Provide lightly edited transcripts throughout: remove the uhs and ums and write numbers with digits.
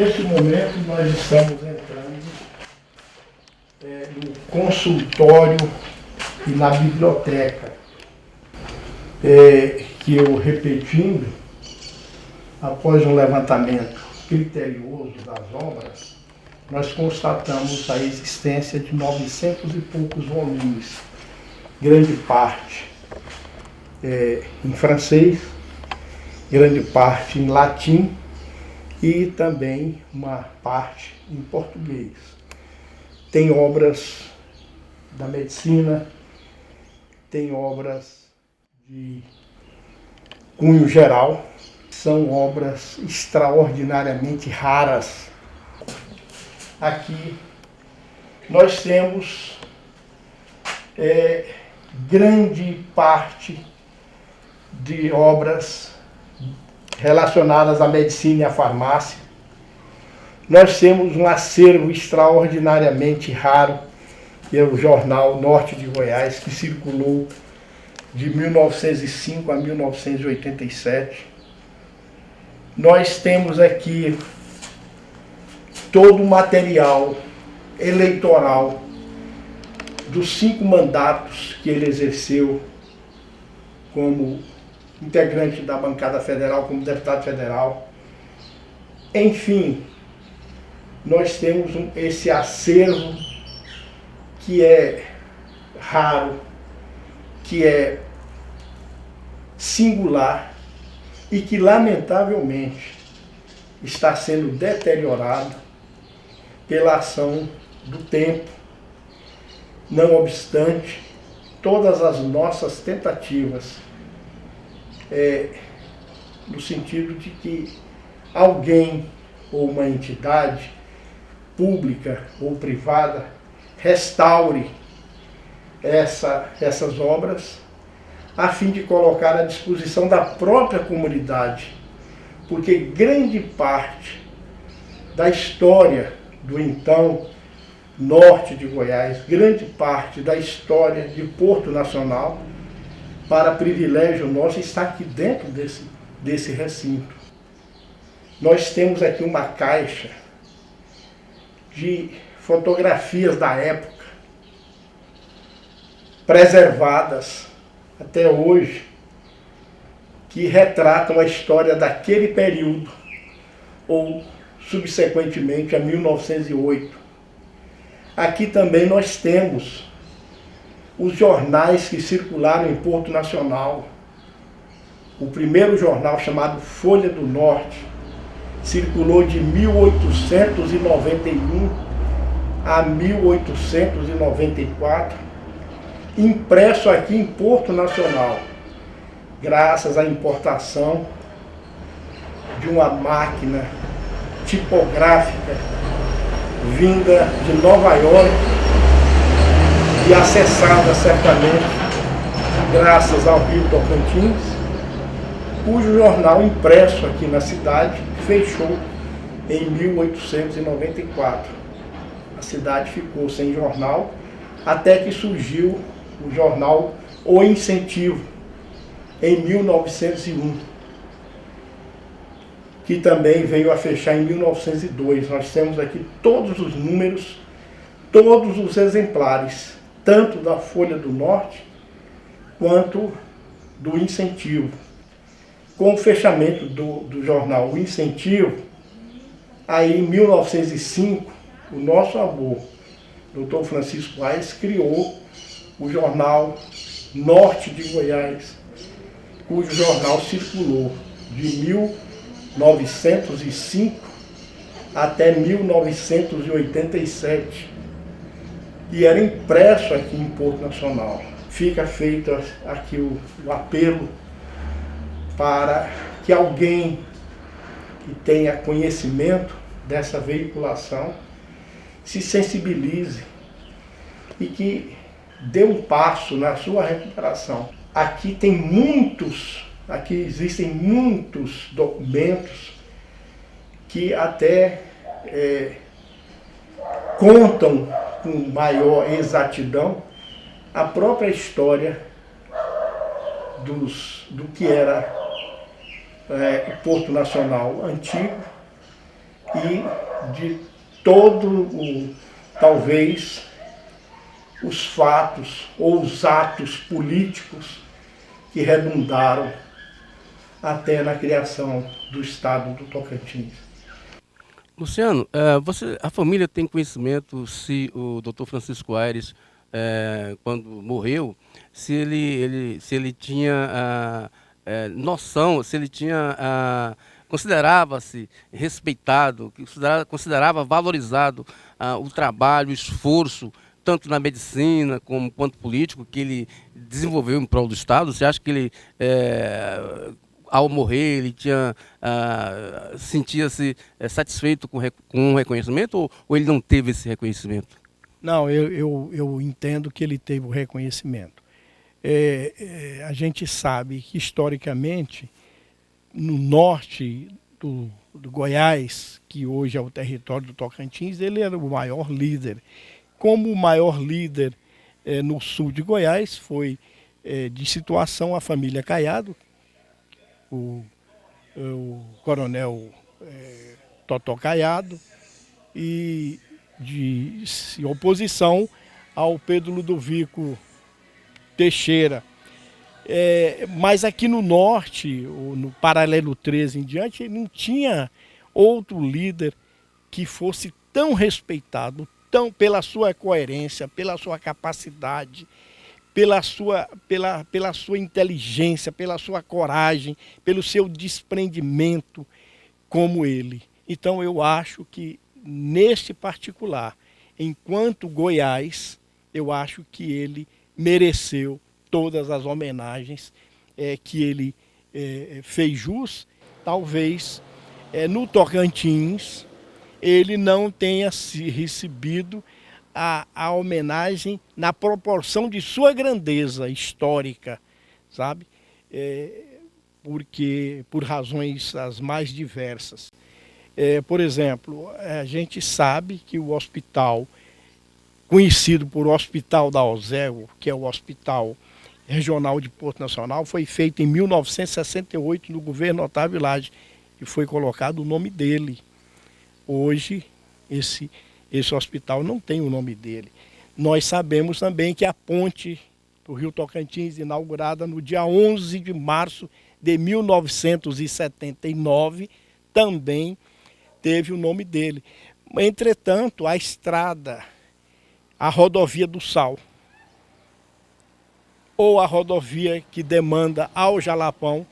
Neste momento, nós estamos entrando no consultório e na biblioteca, que eu, repetindo, após um levantamento criterioso das obras, nós constatamos a existência de 900 e poucos volumes, grande parte em francês, grande parte em latim e também uma parte em português. Tem obras da medicina, tem obras de cunho geral, são obras extraordinariamente raras. Aqui nós temos grande parte de obras relacionadas à medicina e à farmácia. Nós temos um acervo extraordinariamente raro, que é o jornal Norte de Goiás, que circulou de 1905 a 1987. Nós temos aqui todo o material eleitoral dos 5 mandatos que ele exerceu como integrante da bancada federal, como deputado federal. Enfim, nós temos esse acervo que é raro, que é singular e que, lamentavelmente, está sendo deteriorado pela ação do tempo. Não obstante todas as nossas tentativas, no sentido de que alguém ou uma entidade pública ou privada restaure essas obras a fim de colocar à disposição da própria comunidade, porque grande parte da história do então norte de Goiás, grande parte da história de Porto Nacional, para privilégio nosso, está aqui dentro desse recinto. Nós temos aqui uma caixa de fotografias da época, preservadas até hoje, que retratam a história daquele período, ou subsequentemente a 1908. Aqui também nós temos os jornais que circularam em Porto Nacional. O primeiro jornal, chamado Folha do Norte, circulou de 1891 a 1894, impresso aqui em Porto Nacional, graças à importação de uma máquina tipográfica vinda de Nova York e acessada certamente graças ao Rio Tocantins, cujo jornal impresso aqui na cidade fechou em 1894. A cidade ficou sem jornal até que surgiu o jornal O Incentivo, em 1901, que também veio a fechar em 1902. Nós temos aqui todos os números, todos os exemplares, tanto da Folha do Norte quanto do Incentivo. Com o fechamento do jornal O Incentivo, aí em 1905, o nosso avô, Dr. Francisco Aires, criou o jornal Norte de Goiás, cujo jornal circulou de 1905 até 1987 e era impresso aqui em Porto Nacional. Fica feito aqui o apelo para que alguém que tenha conhecimento dessa veiculação se sensibilize e que dê um passo na sua recuperação. Aqui existem muitos documentos que até contam com maior exatidão a própria história do que era o Porto Nacional antigo e de todo talvez os fatos ou os atos políticos que redundaram até na criação do estado do Tocantins. Luciano, a família tem conhecimento se o Dr. Francisco Aires, quando morreu, se ele tinha noção, se ele tinha considerava-se respeitado, considerava valorizado o trabalho, o esforço, tanto na medicina quanto político, que ele desenvolveu em prol do Estado? Você acha que ele, ao morrer, ele sentia-se satisfeito com o reconhecimento, ou ele não teve esse reconhecimento? Não, eu entendo que ele teve o reconhecimento. A gente sabe que, historicamente, no norte do Goiás, que hoje é o território do Tocantins, ele era o maior líder. Como o maior líder no sul de Goiás foi de situação a família Caiado, o coronel Totó Caiado, e de oposição ao Pedro Ludovico Teixeira. Mas aqui no norte, no paralelo 13 em diante, não tinha outro líder que fosse tão respeitado, pela sua coerência, pela sua capacidade, pela sua inteligência, pela sua coragem, pelo seu desprendimento como ele. Então eu acho que, neste particular, enquanto Goiás, eu acho que ele mereceu todas as homenagens que ele fez jus. Talvez no Tocantins ele não tenha recebido a homenagem na proporção de sua grandeza histórica, sabe? Porque por razões as mais diversas. Por exemplo, a gente sabe que o hospital, conhecido por Hospital da Alzego, que é o Hospital Regional de Porto Nacional, foi feito em 1968 no governo Otávio Lage e foi colocado o nome dele. Hoje, esse hospital não tem o nome dele. Nós sabemos também que a ponte do Rio Tocantins, inaugurada no dia 11 de março de 1979, também teve o nome dele. Entretanto, a estrada, a rodovia do Sal, ou a rodovia que demanda ao Jalapão,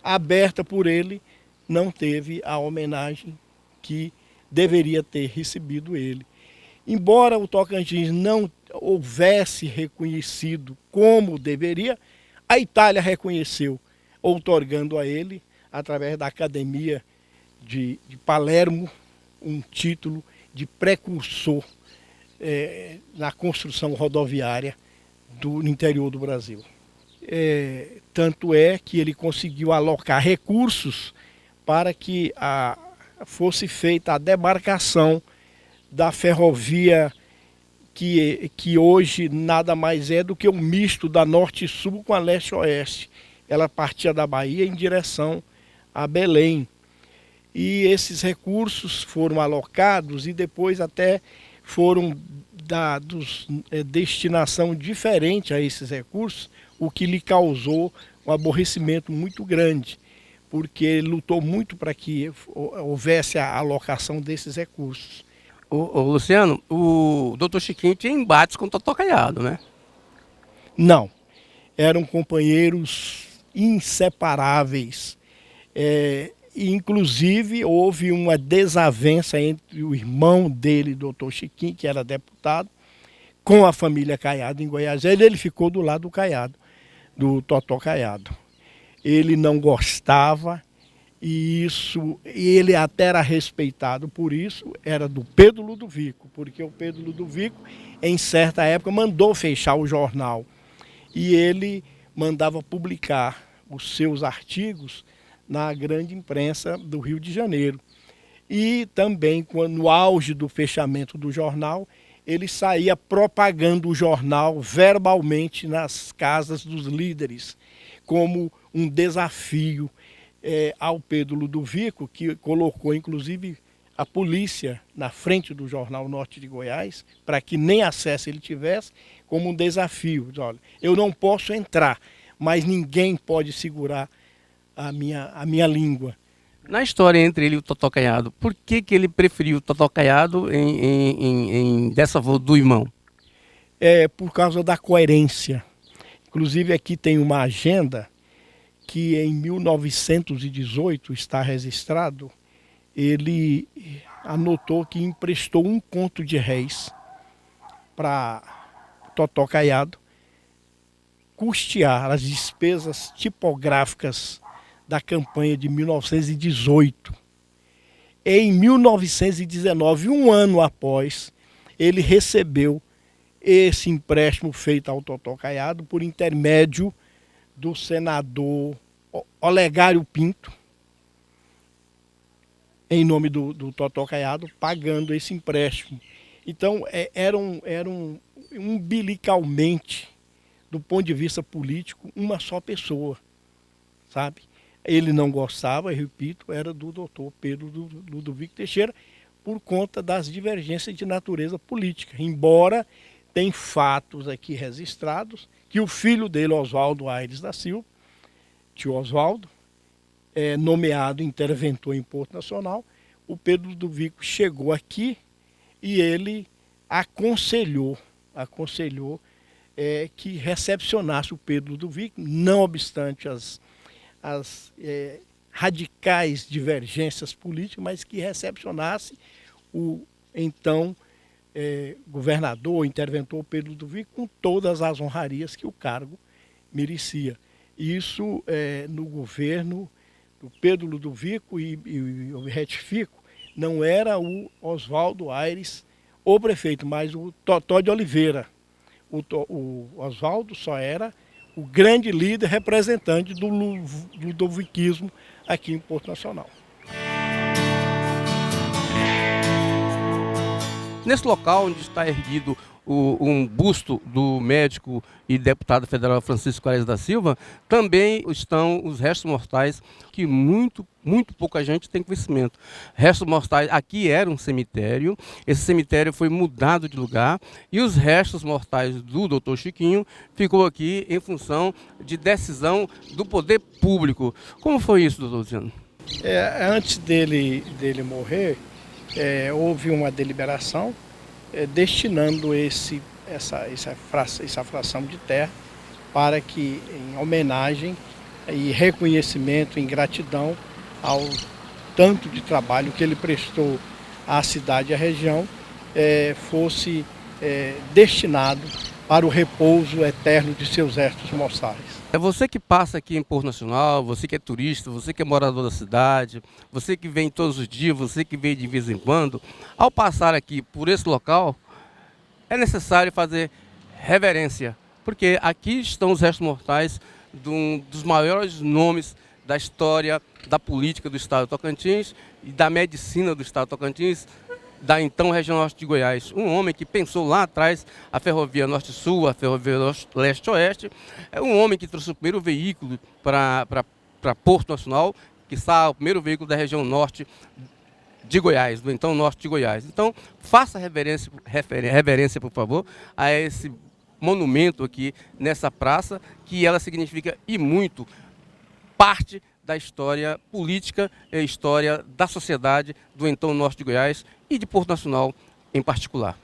aberta por ele, não teve a homenagem que deveria ter recebido ele. Embora o Tocantins não houvesse reconhecido como deveria, a Itália reconheceu, outorgando a ele, através da Academia de Palermo, um título de precursor na construção rodoviária no interior do Brasil. Tanto é que ele conseguiu alocar recursos para que fosse feita a demarcação da ferrovia que hoje nada mais é do que um misto da Norte e Sul com a Leste-Oeste. Ela partia da Bahia em direção a Belém. E esses recursos foram alocados e depois até foram dados destinação diferente a esses recursos, o que lhe causou um aborrecimento muito grande, porque ele lutou muito para que houvesse a alocação desses recursos. Ô, Luciano, o Dr. Chiquinho tinha embates com o Totó Caiado, né? Não, eram companheiros inseparáveis. Inclusive, houve uma desavença entre o irmão dele, Dr. Chiquinho, que era deputado, com a família Caiado em Goiás. Ele ficou do lado do Caiado, do Totó Caiado. Ele não gostava, e ele até era respeitado por isso, era do Pedro Ludovico, porque o Pedro Ludovico, em certa época, mandou fechar o jornal. E ele mandava publicar os seus artigos na grande imprensa do Rio de Janeiro. E também, no auge do fechamento do jornal, ele saía propagando o jornal verbalmente nas casas dos líderes, como um desafio ao Pedro Ludovico, que colocou inclusive a polícia na frente do Jornal Norte de Goiás, para que nem acesso ele tivesse, como um desafio. Olha, eu não posso entrar, mas ninguém pode segurar a minha língua. Na história entre ele e o Totó Caiado, por que ele preferiu o Totó Caiado dessa voz do irmão? É por causa da coerência. Inclusive aqui tem uma agenda que em 1918 está registrado. Ele anotou que emprestou um conto de réis para Totó Caiado custear as despesas tipográficas da campanha de 1918. Em 1919, um ano após, ele recebeu esse empréstimo feito ao Totó Caiado por intermédio do senador Olegário Pinto, em nome do Totó Caiado, pagando esse empréstimo. Então, eram umbilicalmente, do ponto de vista político, uma só pessoa, sabe? Ele não gostava, repito, era do doutor Pedro Ludovico Teixeira, por conta das divergências de natureza política. Embora tem fatos aqui registrados que o filho dele, Oswaldo Aires da Silva, tio Oswaldo, nomeado interventor em Porto Nacional, o Pedro Ludovico chegou aqui e ele aconselhou que recepcionasse o Pedro Ludovico, não obstante as radicais divergências políticas, mas que recepcionasse o então governador, interventor Pedro Ludovico, com todas as honrarias que o cargo merecia. Isso no governo do Pedro Ludovico, e eu retifico, não era o Oswaldo Aires o prefeito, mas o Totó de Oliveira. O Oswaldo só era o grande líder representante do ludoviquismo aqui em Porto Nacional. Nesse local onde está erguido um busto do médico e deputado federal Francisco Aires da Silva, também estão os restos mortais que muito pouca gente tem conhecimento. Restos mortais, aqui era um cemitério, esse cemitério foi mudado de lugar e os restos mortais do doutor Chiquinho ficou aqui em função de decisão do poder público. Como foi isso, doutor Luciano? Antes dele morrer, houve uma deliberação destinando essa fração de terra para que, em homenagem e reconhecimento, em gratidão ao tanto de trabalho que ele prestou à cidade e à região, fosse destinado para o repouso eterno de seus restos mortais. É você que passa aqui em Porto Nacional, você que é turista, você que é morador da cidade, você que vem todos os dias, você que vem de vez em quando, ao passar aqui por esse local, é necessário fazer reverência, porque aqui estão os restos mortais de um dos maiores nomes da história da política do estado do Tocantins e da medicina do estado do Tocantins, da então região norte de Goiás. Um homem que pensou lá atrás a ferrovia norte-sul, a ferrovia leste-oeste. É um homem que trouxe o primeiro veículo para Porto Nacional, que está o primeiro veículo da região norte de Goiás, do então norte de Goiás. Então, faça reverência, por favor, a esse monumento aqui nessa praça, que ela significa e muito parte da história política e história da sociedade do então norte de Goiás e de Porto Nacional em particular.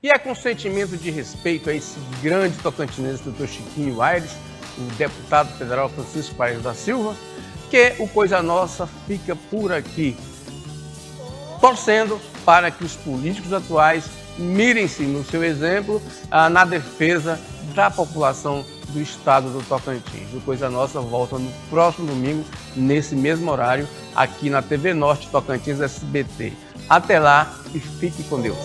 E é com sentimento de respeito a esse grande tocantinense, doutor Chiquinho Aires, o deputado federal Francisco Aires da Silva, que o Coisa Nossa fica por aqui, torcendo para que os políticos atuais mirem-se no seu exemplo na defesa da população do estado do Tocantins. O Coisa Nossa volta no próximo domingo, nesse mesmo horário, aqui na TV Norte Tocantins SBT. Até lá e fique com Deus.